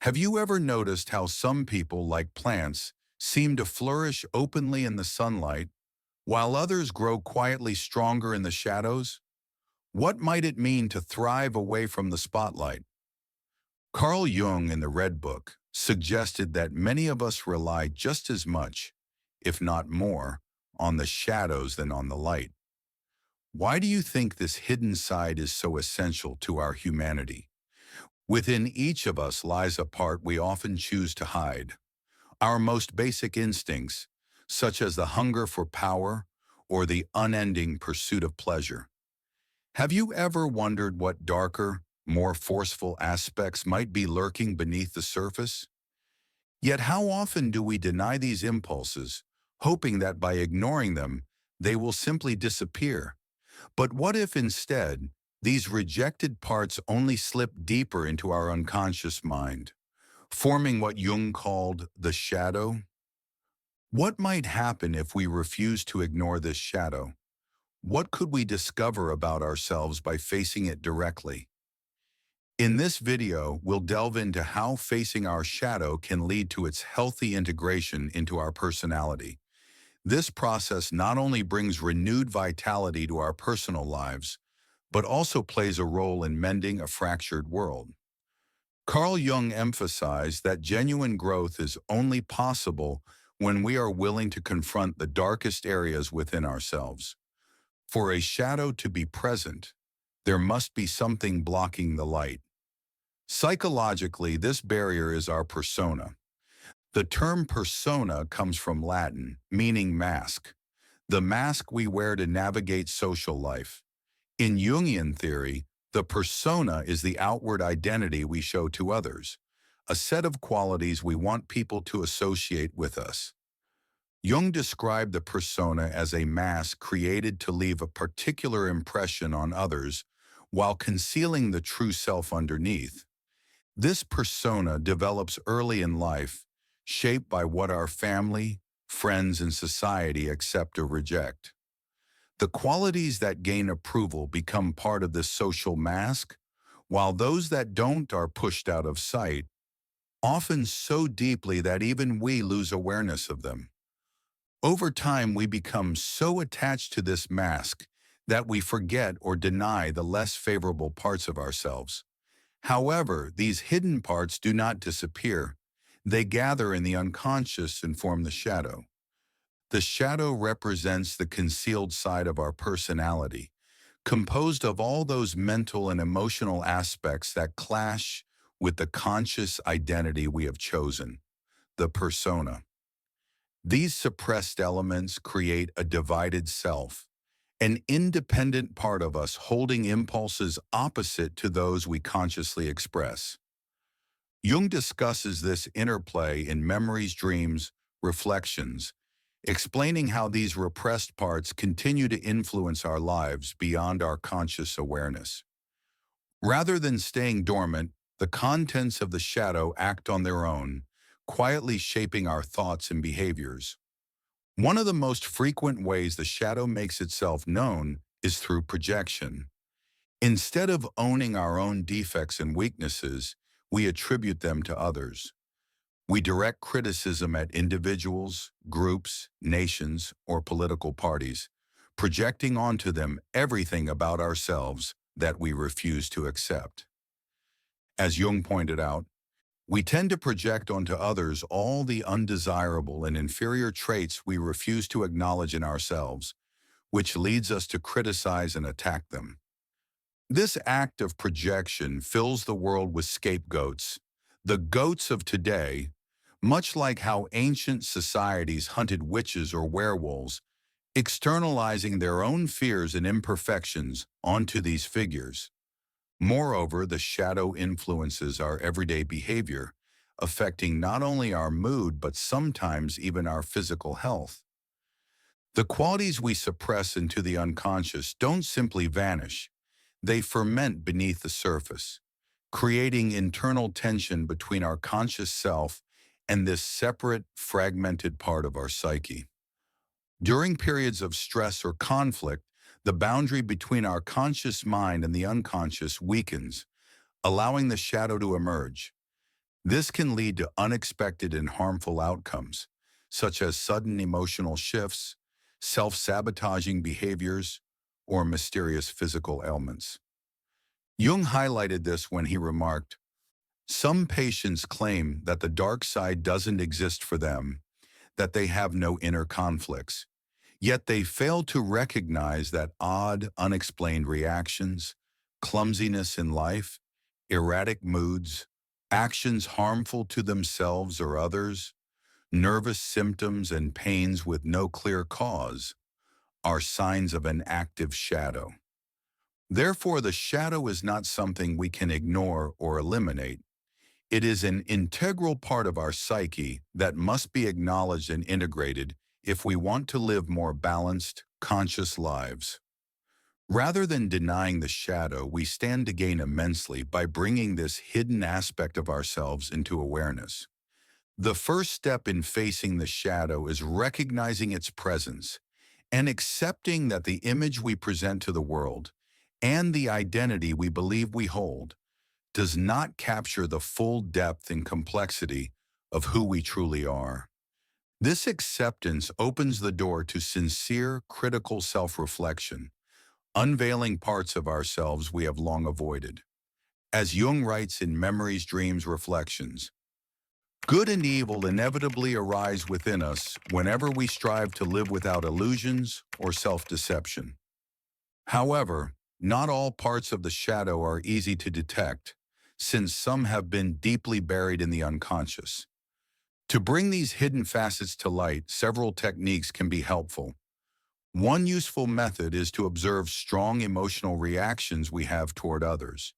Have you ever noticed how some people, like plants, seem to flourish openly in the sunlight, while others grow quietly stronger in the shadows? What might it mean to thrive away from the spotlight? Carl Jung in the Red Book suggested that many of us rely just as much, if not more, on the shadows than on the light. Why do you think this hidden side is so essential to our humanity? Within each of us lies a part we often choose to hide. Our most basic instincts, such as the hunger for power or the unending pursuit of pleasure. Have you ever wondered what darker, more forceful aspects might be lurking beneath the surface? Yet how often do we deny these impulses, hoping that by ignoring them, they will simply disappear? But what if instead, these rejected parts only slip deeper into our unconscious mind, forming what Jung called the shadow? What might happen if we refuse to ignore this shadow? What could we discover about ourselves by facing it directly? In this video, we'll delve into how facing our shadow can lead to its healthy integration into our personality. This process not only brings renewed vitality to our personal lives, but also plays a role in mending a fractured world. Carl Jung emphasized that genuine growth is only possible when we are willing to confront the darkest areas within ourselves. For a shadow to be present, there must be something blocking the light. Psychologically, this barrier is our persona. The term persona comes from Latin, meaning mask, the mask we wear to navigate social life. In Jungian theory, the persona is the outward identity we show to others, a set of qualities we want people to associate with us. Jung described the persona as a mask created to leave a particular impression on others while concealing the true self underneath. This persona develops early in life, shaped by what our family, friends, and society accept or reject. The qualities that gain approval become part of this social mask, while those that don't are pushed out of sight, often so deeply that even we lose awareness of them. Over time, we become so attached to this mask that we forget or deny the less favorable parts of ourselves. However, these hidden parts do not disappear. They gather in the unconscious and form the shadow. The shadow represents the concealed side of our personality, composed of all those mental and emotional aspects that clash with the conscious identity we have chosen, the persona. These suppressed elements create a divided self, an independent part of us holding impulses opposite to those we consciously express. Jung discusses this interplay in Memories, Dreams, Reflections, explaining how these repressed parts continue to influence our lives beyond our conscious awareness. Rather than staying dormant, the contents of the shadow act on their own, quietly shaping our thoughts and behaviors. One of the most frequent ways the shadow makes itself known is through projection. Instead of owning our own defects and weaknesses, we attribute them to others. We direct criticism at individuals, groups, nations, or political parties, projecting onto them everything about ourselves that we refuse to accept. As Jung pointed out, we tend to project onto others all the undesirable and inferior traits we refuse to acknowledge in ourselves, which leads us to criticize and attack them. This act of projection fills the world with scapegoats, the goats of today, much like how ancient societies hunted witches or werewolves, externalizing their own fears and imperfections onto these figures. Moreover, the shadow influences our everyday behavior, affecting not only our mood but sometimes even our physical health. The qualities we suppress into the unconscious don't simply vanish, they ferment beneath the surface, creating internal tension between our conscious self and this separate, fragmented part of our psyche. During periods of stress or conflict, the boundary between our conscious mind and the unconscious weakens, allowing the shadow to emerge. This can lead to unexpected and harmful outcomes, such as sudden emotional shifts, self-sabotaging behaviors, or mysterious physical ailments. Jung highlighted this when he remarked, "Some patients claim that the dark side doesn't exist for them, that they have no inner conflicts. Yet they fail to recognize that odd, unexplained reactions, clumsiness in life, erratic moods, actions harmful to themselves or others, nervous symptoms and pains with no clear cause are signs of an active shadow. Therefore, the shadow is not something we can ignore or eliminate. It is an integral part of our psyche that must be acknowledged and integrated if we want to live more balanced, conscious lives. Rather than denying the shadow, we stand to gain immensely by bringing this hidden aspect of ourselves into awareness. The first step in facing the shadow is recognizing its presence and accepting that the image we present to the world and the identity we believe we hold does not capture the full depth and complexity of who we truly are. This acceptance opens the door to sincere, critical self-reflection, unveiling parts of ourselves we have long avoided. As Jung writes in Memories, Dreams, Reflections, good and evil inevitably arise within us whenever we strive to live without illusions or self-deception. However, not all parts of the shadow are easy to detect, since some have been deeply buried in the unconscious. To bring these hidden facets to light, several techniques can be helpful. One useful method is to observe strong emotional reactions we have toward others.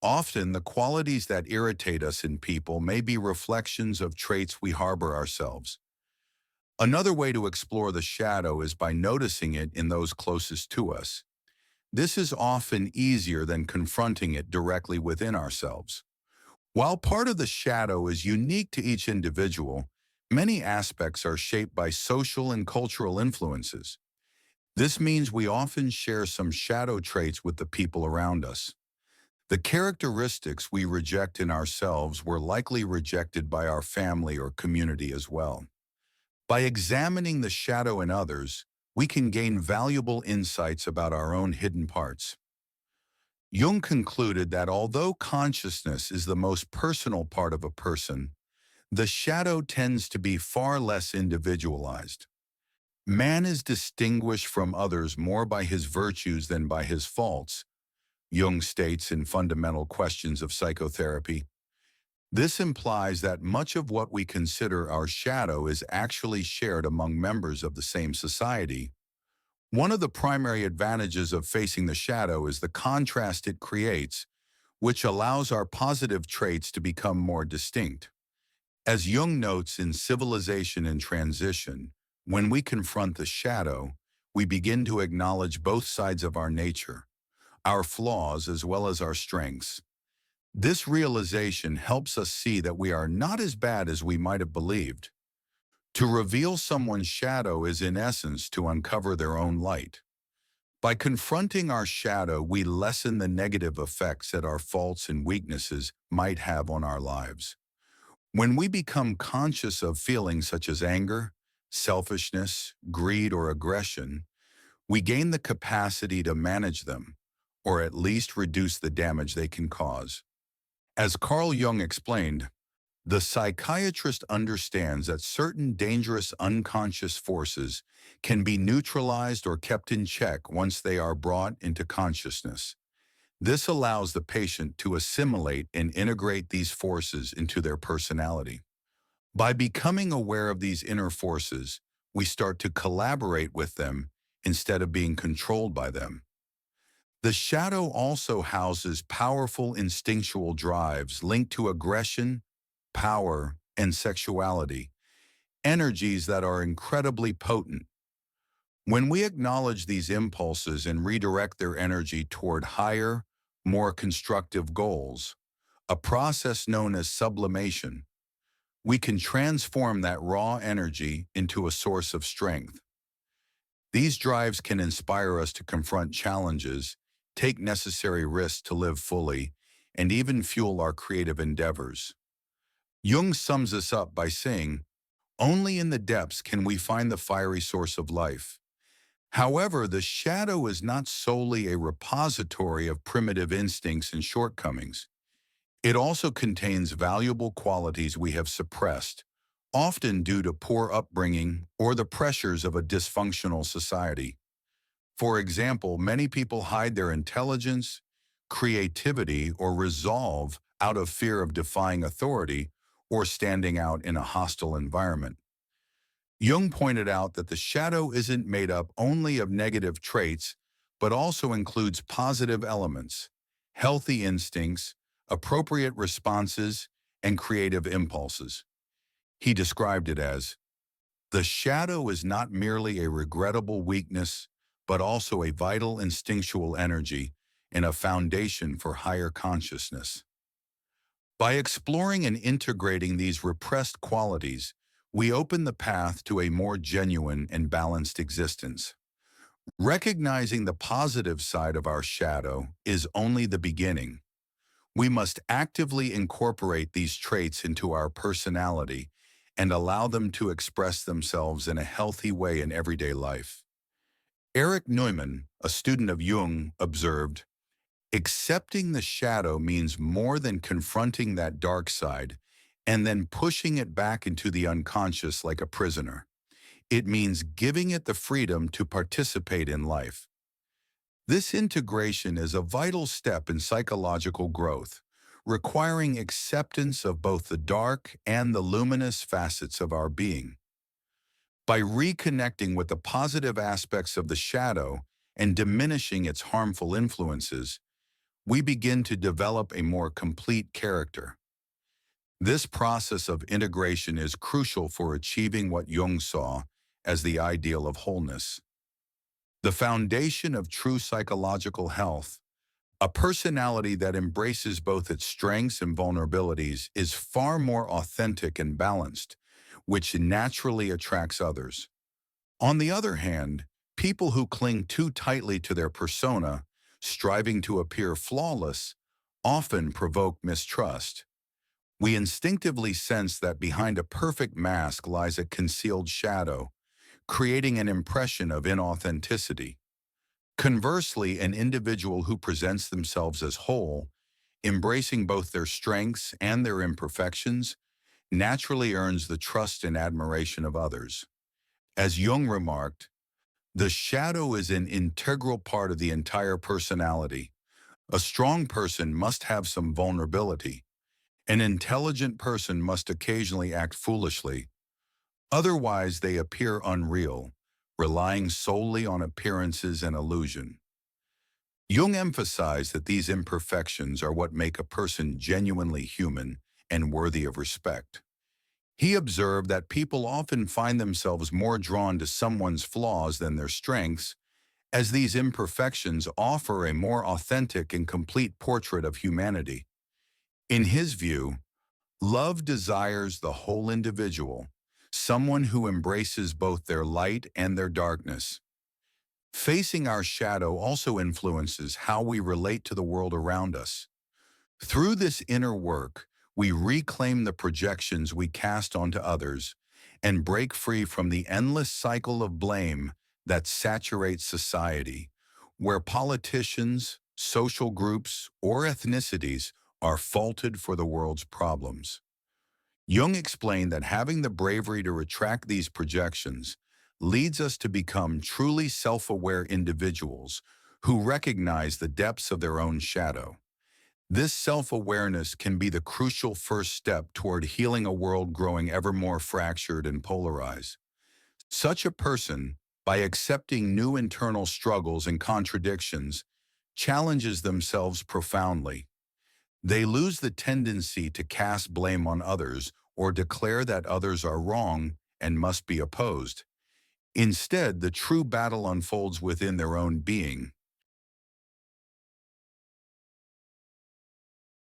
Often, the qualities that irritate us in people may be reflections of traits we harbor ourselves. Another way to explore the shadow is by noticing it in those closest to us. This is often easier than confronting it directly within ourselves. While part of the shadow is unique to each individual, many aspects are shaped by social and cultural influences. This means we often share some shadow traits with the people around us. The characteristics we reject in ourselves were likely rejected by our family or community as well. By examining the shadow in others, we can gain valuable insights about our own hidden parts. Jung concluded that although consciousness is the most personal part of a person, the shadow tends to be far less individualized. Man is distinguished from others more by his virtues than by his faults, Jung states in Fundamental Questions of Psychotherapy. This implies that much of what we consider our shadow is actually shared among members of the same society. One of the primary advantages of facing the shadow is the contrast it creates, which allows our positive traits to become more distinct. As Jung notes in Civilization in Transition, when we confront the shadow, we begin to acknowledge both sides of our nature, our flaws as well as our strengths. This realization helps us see that we are not as bad as we might have believed. To reveal someone's shadow is in essence to uncover their own light. By confronting our shadow, we lessen the negative effects that our faults and weaknesses might have on our lives. When we become conscious of feelings such as anger, selfishness, greed, or aggression, we gain the capacity to manage them, or at least reduce the damage they can cause. As Carl Jung explained, the psychiatrist understands that certain dangerous unconscious forces can be neutralized or kept in check once they are brought into consciousness. This allows the patient to assimilate and integrate these forces into their personality. By becoming aware of these inner forces, we start to collaborate with them instead of being controlled by them. The shadow also houses powerful instinctual drives linked to aggression, power, and sexuality, energies that are incredibly potent. When we acknowledge these impulses and redirect their energy toward higher, more constructive goals, a process known as sublimation, we can transform that raw energy into a source of strength. These drives can inspire us to confront challenges, take necessary risks to live fully, and even fuel our creative endeavors. Jung sums this up by saying, "Only in the depths can we find the fiery source of life." However, the shadow is not solely a repository of primitive instincts and shortcomings. It also contains valuable qualities we have suppressed, often due to poor upbringing or the pressures of a dysfunctional society. For example, many people hide their intelligence, creativity, or resolve out of fear of defying authority or standing out in a hostile environment. Jung pointed out that the shadow isn't made up only of negative traits, but also includes positive elements, healthy instincts, appropriate responses, and creative impulses. He described it as, "The shadow is not merely a regrettable weakness, but also a vital instinctual energy and a foundation for higher consciousness." By exploring and integrating these repressed qualities, we open the path to a more genuine and balanced existence. Recognizing the positive side of our shadow is only the beginning. We must actively incorporate these traits into our personality and allow them to express themselves in a healthy way in everyday life. Erich Neumann, a student of Jung, observed, "Accepting the shadow means more than confronting that dark side and then pushing it back into the unconscious like a prisoner. It means giving it the freedom to participate in life." This integration is a vital step in psychological growth, requiring acceptance of both the dark and the luminous facets of our being. By reconnecting with the positive aspects of the shadow and diminishing its harmful influences, we begin to develop a more complete character. This process of integration is crucial for achieving what Jung saw as the ideal of wholeness. The foundation of true psychological health, a personality that embraces both its strengths and vulnerabilities, is far more authentic and balanced, which naturally attracts others. On the other hand, people who cling too tightly to their persona, striving to appear flawless, often provoke mistrust. We instinctively sense that behind a perfect mask lies a concealed shadow, creating an impression of inauthenticity. Conversely, an individual who presents themselves as whole, embracing both their strengths and their imperfections, naturally earns the trust and admiration of others. As Jung remarked, "The shadow is an integral part of the entire personality. A strong person must have some vulnerability. An intelligent person must occasionally act foolishly. Otherwise, they appear unreal, relying solely on appearances and illusion." Jung emphasized that these imperfections are what make a person genuinely human and worthy of respect. He observed that people often find themselves more drawn to someone's flaws than their strengths, as these imperfections offer a more authentic and complete portrait of humanity. In his view, love desires the whole individual, someone who embraces both their light and their darkness. Facing our shadow also influences how we relate to the world around us. Through this inner work, we reclaim the projections we cast onto others and break free from the endless cycle of blame that saturates society, where politicians, social groups, or ethnicities are faulted for the world's problems. Jung explained that having the bravery to retract these projections leads us to become truly self-aware individuals who recognize the depths of their own shadow. This self-awareness can be the crucial first step toward healing a world growing ever more fractured and polarized. Such a person, by accepting new internal struggles and contradictions, challenges themselves profoundly. They lose the tendency to cast blame on others or declare that others are wrong and must be opposed. Instead, the true battle unfolds within their own being.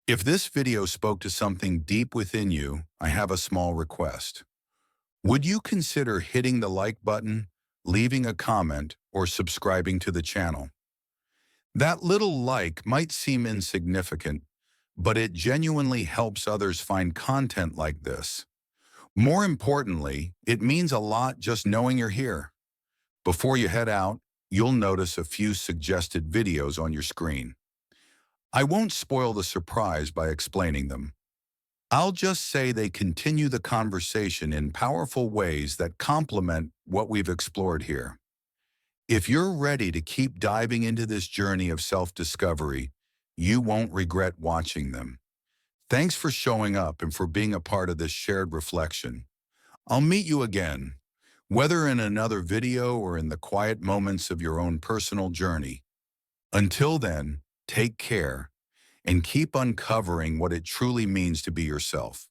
If this video spoke to something deep within you, I have a small request. Would you consider hitting the like button, leaving a comment, or subscribing to the channel? That little like might seem insignificant, but it genuinely helps others find content like this. More importantly, it means a lot just knowing you're here. Before you head out, you'll notice a few suggested videos on your screen. I won't spoil the surprise by explaining them. I'll just say they continue the conversation in powerful ways that complement what we've explored here. If you're ready to keep diving into this journey of self-discovery, you won't regret watching them. Thanks for showing up and for being a part of this shared reflection. I'll meet you again, whether in another video or in the quiet moments of your own personal journey. Until then, take care and keep uncovering what it truly means to be yourself.